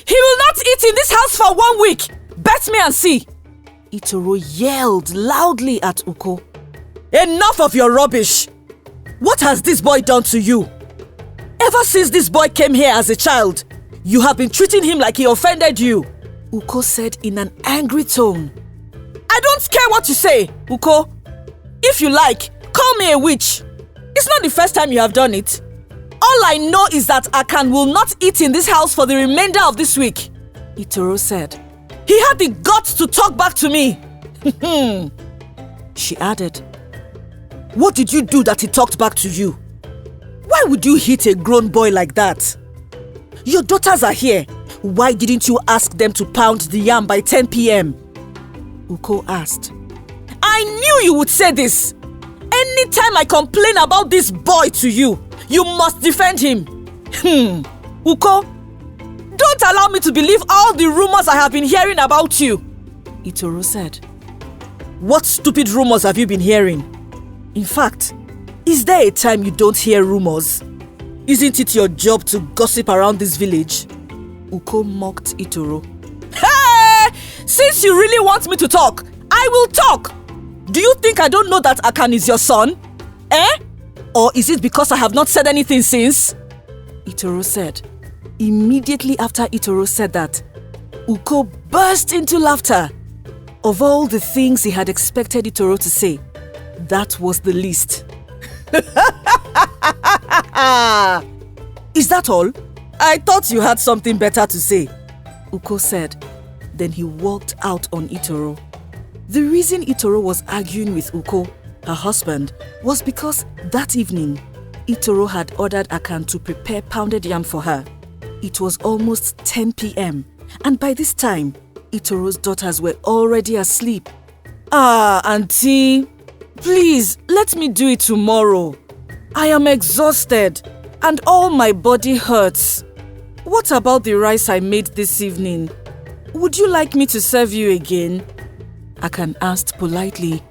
He will not eat in this house for 1 week. Bet me and see. Itoro yelled loudly at Uko. Enough of your rubbish. What has this boy done to you? Ever since this boy came here as a child, you have been treating him like he offended you. Uko said in an angry tone. I don't care what you say, Uko. If you like, call me a witch. It's not the first time you have done it. All I know is that Akan will not eat in this house for the remainder of this week, Itoro said. He had the guts to talk back to me. She added. What did you do that he talked back to you? Why would you hit a grown boy like that? Your daughters are here. Why didn't you ask them to pound the yam by 10 p.m? Uko asked. I knew you would say this. Anytime I complain about this boy to you, you must defend him. Uko, don't allow me to believe all the rumors I have been hearing about you, Itoro said. What stupid rumors have you been hearing? In fact, is there a time you don't hear rumors? Isn't it your job to gossip around this village? Uko mocked Itoro. Hey! Since you really want me to talk, I will talk. Do you think I don't know that Akan is your son? Or is it because I have not said anything since? Itoro said. Immediately after Itoro said that, Uko burst into laughter. Of all the things he had expected Itoro to say, that was the least. Is that all? I thought you had something better to say, Uko said. Then he walked out on Itoro. The reason Itoro was arguing with Uko, her husband, was because that evening, Itoro had ordered Akan to prepare pounded yam for her. It was almost 10 p.m. and by this time, Itoro's daughters were already asleep. Auntie, please let me do it tomorrow. I am exhausted and all my body hurts. What about the rice I made this evening? Would you like me to serve you again? Akan asked politely.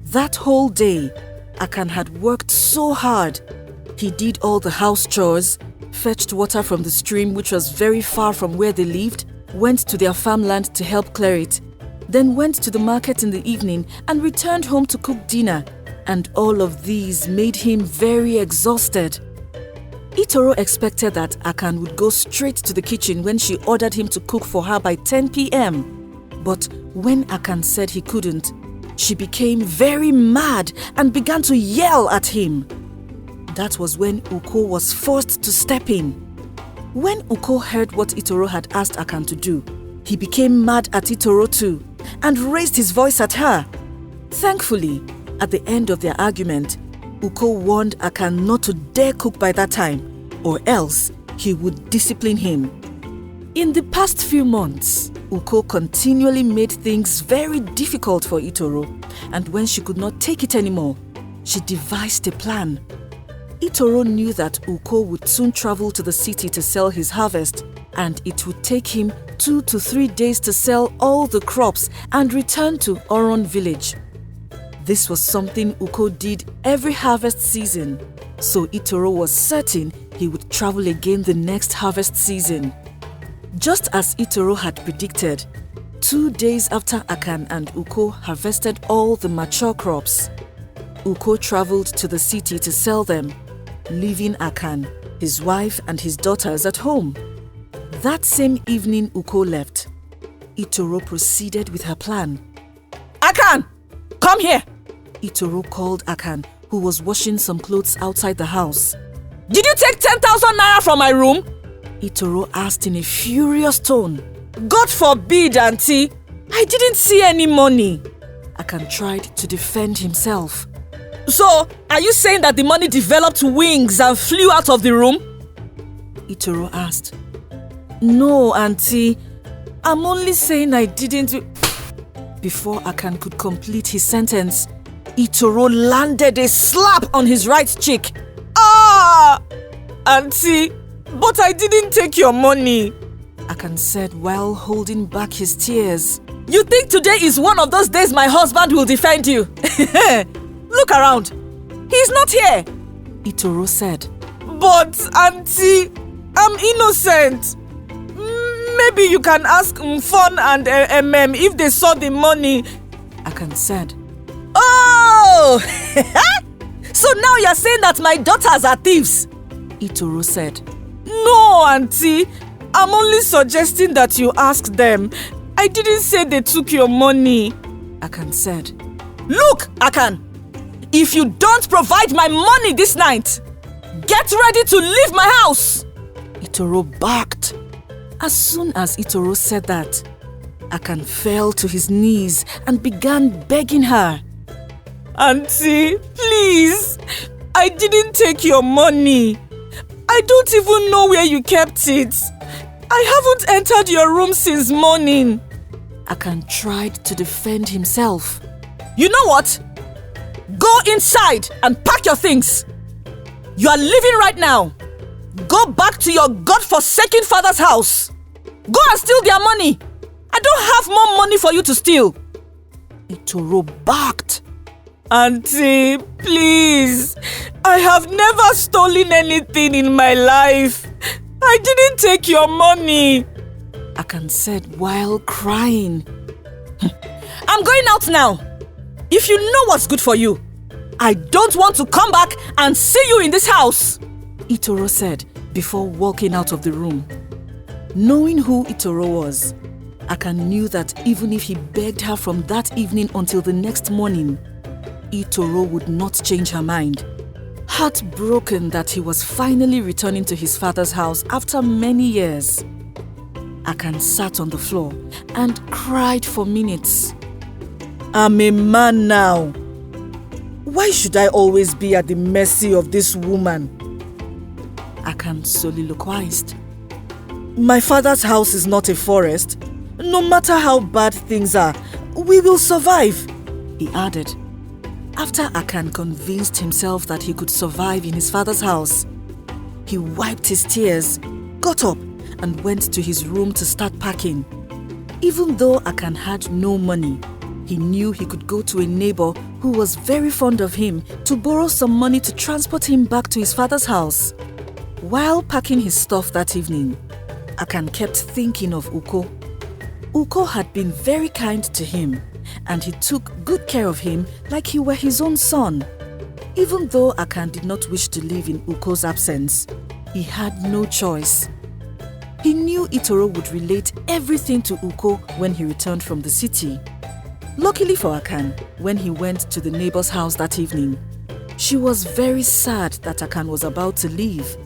That whole day, Akan had worked so hard. He did all the house chores, fetched water from the stream which was very far from where they lived, went to their farmland to help clear it, then went to the market in the evening and returned home to cook dinner. And all of these made him very exhausted. Itoro expected that Akan would go straight to the kitchen when she ordered him to cook for her by 10 p.m. But when Akan said he couldn't, she became very mad and began to yell at him. That was when Uko was forced to step in. When Uko heard what Itoro had asked Akan to do, he became mad at Itoro too and raised his voice at her. Thankfully, at the end of their argument, Uko warned Akan not to dare cook by that time, or else he would discipline him. In the past few months, Uko continually made things very difficult for Itoro, and when she could not take it anymore, she devised a plan. Itoro knew that Uko would soon travel to the city to sell his harvest, and it would take him 2 to 3 days to sell all the crops and return to Oron village. This was something Uko did every harvest season, so Itoro was certain he would travel again the next harvest season. Just as Itoro had predicted, 2 days after Akan and Uko harvested all the mature crops, Uko traveled to the city to sell them, leaving Akan, his wife and his daughters at home. That same evening Uko left, Itoro proceeded with her plan. Akan! Come here! Itoro called Akan, who was washing some clothes outside the house. Did you take 10,000 naira from my room? Itoro asked in a furious tone. God forbid, Auntie! I didn't see any money. Akan tried to defend himself. So, are you saying that the money developed wings and flew out of the room? Itoro asked. No, Auntie. I'm only saying I didn't... Before Akan could complete his sentence, Itoro landed a slap on his right cheek. Auntie, but I didn't take your money, Akan said while holding back his tears. You think today is one of those days my husband will defend you? Look around. He's not here, Itoro said. But, Auntie, I'm innocent. Maybe you can ask Mfon and if they saw the money, Akan said. Oh! So now you're saying that my daughters are thieves? Itoro said. No, auntie. I'm only suggesting that you ask them. I didn't say they took your money, Akan said. Look, Akan, if you don't provide my money this night, get ready to leave my house, Itoro barked. As soon as Itoro said that, Akan fell to his knees and began begging her. Auntie, please, I didn't take your money. I don't even know where you kept it. I haven't entered your room since morning. Akan tried to defend himself. You know what? Go inside and pack your things. You are leaving right now. Go back to your God-forsaken father's house. Go and steal their money. I don't have more money for you to steal. Itoro barked. Auntie, please. I have never stolen anything in my life. I didn't take your money, Akan said while crying. I'm going out now. If you know what's good for you, I don't want to come back and see you in this house, Itoro said before walking out of the room. Knowing who Itoro was, Akan knew that even if he begged her from that evening until the next morning, Itoro would not change her mind. Heartbroken that he was finally returning to his father's house after many years, Akan sat on the floor and cried for minutes. I'm a man now. Why should I always be at the mercy of this woman? Akan soliloquized. My father's house is not a forest. No matter how bad things are, we will survive, he added. After Akan convinced himself that he could survive in his father's house, he wiped his tears, got up, and went to his room to start packing. Even though Akan had no money, he knew he could go to a neighbor who was very fond of him to borrow some money to transport him back to his father's house. While packing his stuff that evening, Akan kept thinking of Uko. Uko had been very kind to him, and he took good care of him like he were his own son. Even though Akan did not wish to live in Uko's absence, he had no choice. He knew Itoro would relate everything to Uko when he returned from the city. Luckily for Akan, when he went to the neighbor's house that evening, she was very sad that Akan was about to leave.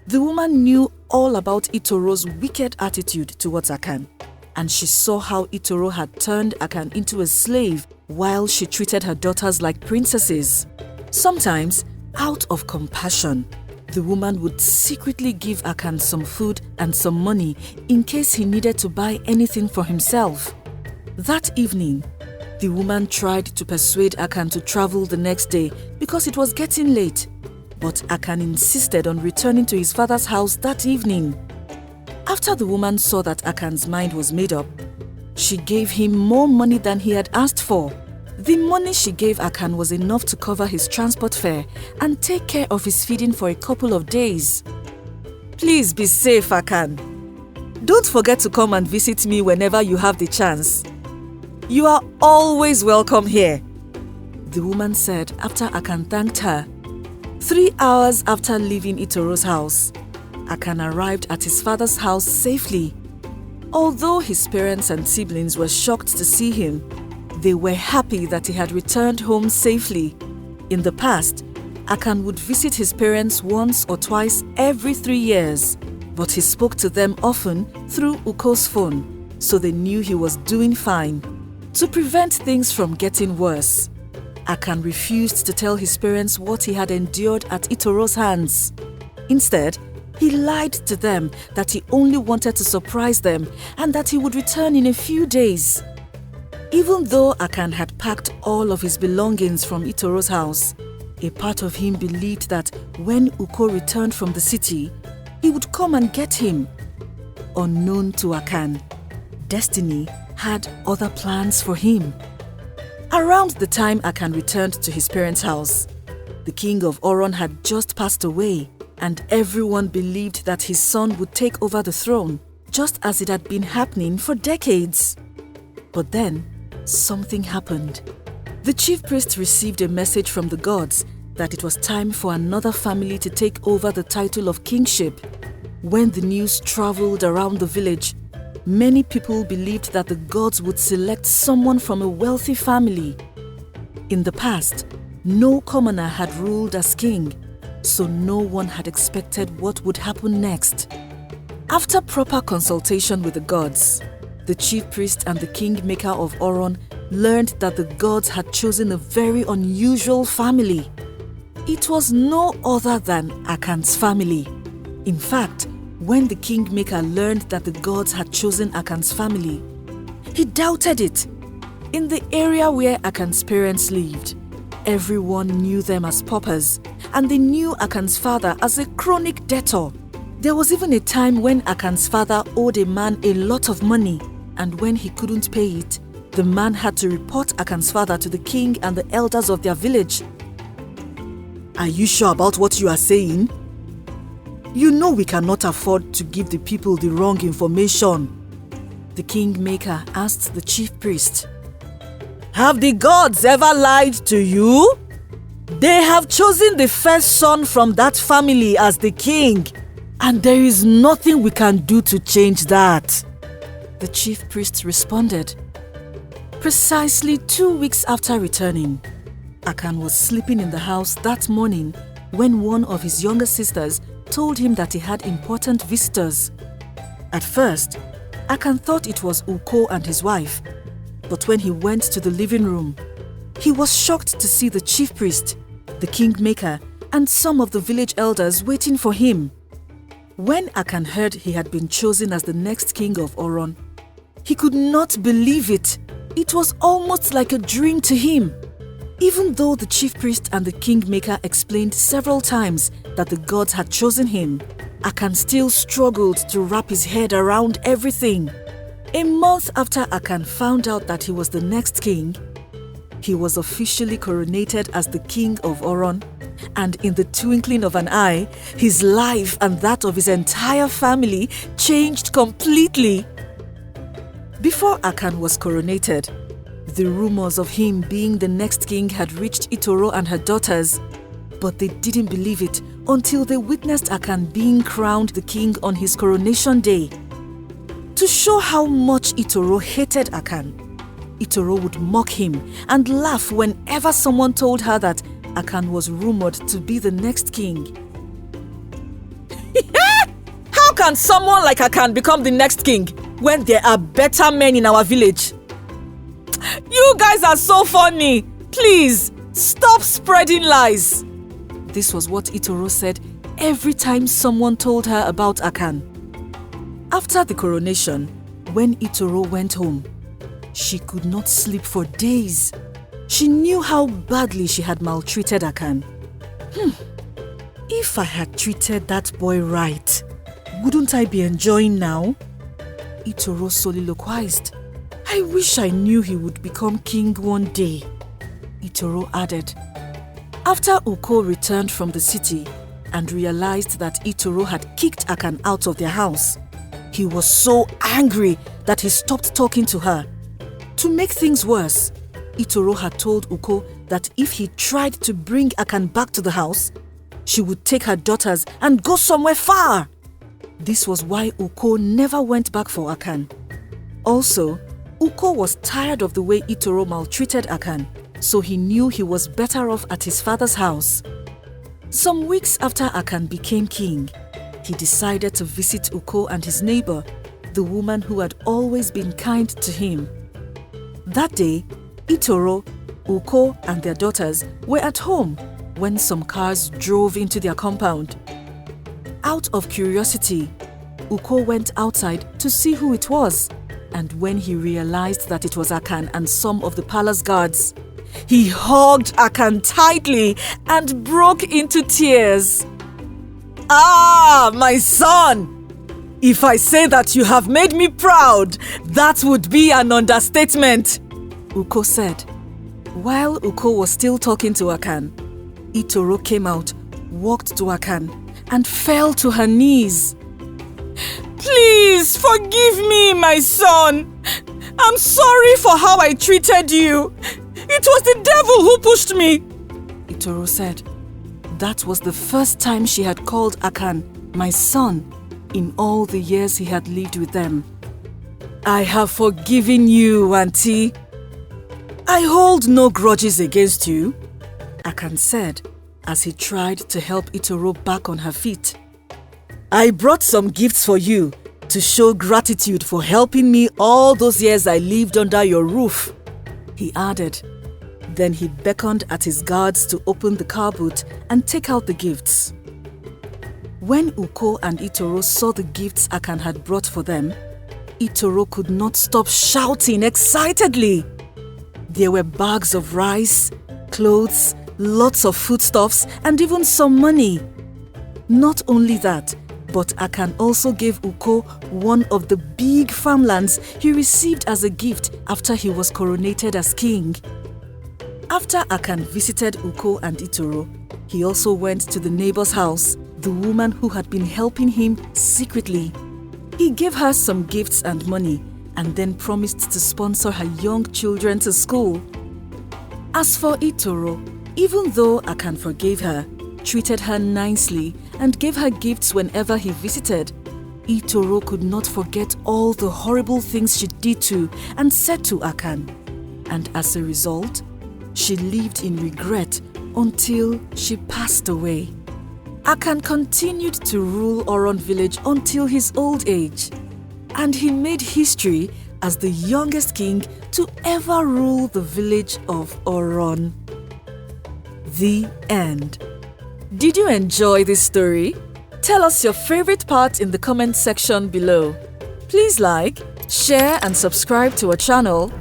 The woman knew all about Itoro's wicked attitude towards Akan, and she saw how Itoro had turned Akan into a slave while she treated her daughters like princesses. Sometimes, out of compassion, the woman would secretly give Akan some food and some money in case he needed to buy anything for himself. That evening, the woman tried to persuade Akan to travel the next day because it was getting late, but Akan insisted on returning to his father's house that evening. After the woman saw that Akan's mind was made up, she gave him more money than he had asked for. The money she gave Akan was enough to cover his transport fare and take care of his feeding for a couple of days. Please be safe, Akan. Don't forget to come and visit me whenever you have the chance. You are always welcome here, the woman said after Akan thanked her. 3 hours after leaving Itoro's house, Akan arrived at his father's house safely. Although his parents and siblings were shocked to see him, they were happy that he had returned home safely. In the past, Akan would visit his parents once or twice every 3 years, but he spoke to them often through Uko's phone, so they knew he was doing fine. To prevent things from getting worse, Akan refused to tell his parents what he had endured at Itoro's hands. Instead, he lied to them that he only wanted to surprise them and that he would return in a few days. Even though Akan had packed all of his belongings from Itoro's house, a part of him believed that when Uko returned from the city, he would come and get him. Unknown to Akan, destiny had other plans for him. Around the time Akan returned to his parents' house, the king of Oron had just passed away, and everyone believed that his son would take over the throne. just as it had been happening for decades. But then, something happened. The chief priest received a message from the gods that it was time for another family to take over the title of kingship. When the news traveled around the village, many people believed that the gods would select someone from a wealthy family. In the past, no commoner had ruled as king, so no one had expected what would happen next. After proper consultation with the gods, the chief priest and the kingmaker of Oron learned that the gods had chosen a very unusual family. It was no other than Akan's family. In fact, when the kingmaker learned that the gods had chosen Akan's family, he doubted it. In the area where Akan's parents lived, everyone knew them as paupers, and they knew Akan's father as a chronic debtor. There was even a time when Akan's father owed a man a lot of money, and when he couldn't pay it, the man had to report Akan's father to the king and the elders of their village. Are you sure about what you are saying? You know we cannot afford to give the people the wrong information. The kingmaker asked the chief priest. Have the gods ever lied to you? They have chosen the first son from that family as the king, and there is nothing we can do to change that. The chief priest responded. Precisely 2 weeks after returning, Akan was sleeping in the house that morning when one of his younger sisters told him that he had important visitors. At first, Akan thought it was Uko and his wife, but when he went to the living room, he was shocked to see the chief priest, the kingmaker, and some of the village elders waiting for him. When Akan heard he had been chosen as the next king of Oron, he could not believe it. It was almost like a dream to him. Even though the chief priest and the kingmaker explained several times that the gods had chosen him, Akan still struggled to wrap his head around everything. A month after Akan found out that he was the next king, he was officially coronated as the king of Oron, and in the twinkling of an eye, his life and that of his entire family changed completely. Before Akan was coronated, the rumors of him being the next king had reached Itoro and her daughters, but they didn't believe it until they witnessed Akan being crowned the king on his coronation day. To show how much Itoro hated Akan, Itoro would mock him and laugh whenever someone told her that Akan was rumored to be the next king. How can someone like Akan become the next king when there are better men in our village? You guys are so funny. Please, stop spreading lies. This was what Itoro said every time someone told her about Akan. After the coronation, when Itoro went home, she could not sleep for days. She knew how badly she had maltreated Akan. If I had treated that boy right, wouldn't I be enjoying now? Itoro soliloquized. I wish I knew he would become king one day, Itoro added. After Uko returned from the city and realized that Itoro had kicked Akan out of their house, he was so angry that he stopped talking to her. To make things worse, Itoro had told Uko that if he tried to bring Akan back to the house, she would take her daughters and go somewhere far. This was why Uko never went back for Akan. Also, Uko was tired of the way Itoro maltreated Akan, so he knew he was better off at his father's house. Some weeks after Akan became king, he decided to visit Uko and his neighbor, the woman who had always been kind to him. That day, Itoro, Uko, and their daughters were at home when some cars drove into their compound. Out of curiosity, Uko went outside to see who it was, and when he realized that it was Akan and some of the palace guards, he hugged Akan tightly and broke into tears. Ah, my son! If I say that you have made me proud, that would be an understatement, Uko said. While Uko was still talking to Akan, Itoro came out, walked to Akan, and fell to her knees. Please forgive me, my son. I'm sorry for how I treated you. It was the devil who pushed me, Itoro said. That was the first time she had called Akan my son in all the years he had lived with them. I have forgiven you, Auntie. I hold no grudges against you, Akan said as he tried to help Itoro back on her feet. I brought some gifts for you to show gratitude for helping me all those years I lived under your roof, he added. Then he beckoned at his guards to open the car boot and take out the gifts. When Uko and Itoro saw the gifts Akan had brought for them, Itoro could not stop shouting excitedly. There were bags of rice, clothes, lots of foodstuffs, and even some money. Not only that, but Akan also gave Uko one of the big farmlands he received as a gift after he was coronated as king. After Akan visited Uko and Itoro, he also went to the neighbor's house, the woman who had been helping him secretly. He gave her some gifts and money and then promised to sponsor her young children to school. As for Itoro, even though Akan forgave her, treated her nicely, and gave her gifts whenever he visited, Itoro could not forget all the horrible things she did to and said to Akan. And as a result, she lived in regret until she passed away. Akan continued to rule Oron village until his old age, and he made history as the youngest king to ever rule the village of Oron. The end. Did you enjoy this story? Tell us your favorite part in the comment section below. Please like, share and subscribe to our channel.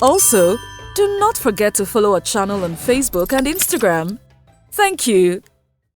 Also, do not forget to follow our channel on Facebook and Instagram. Thank you.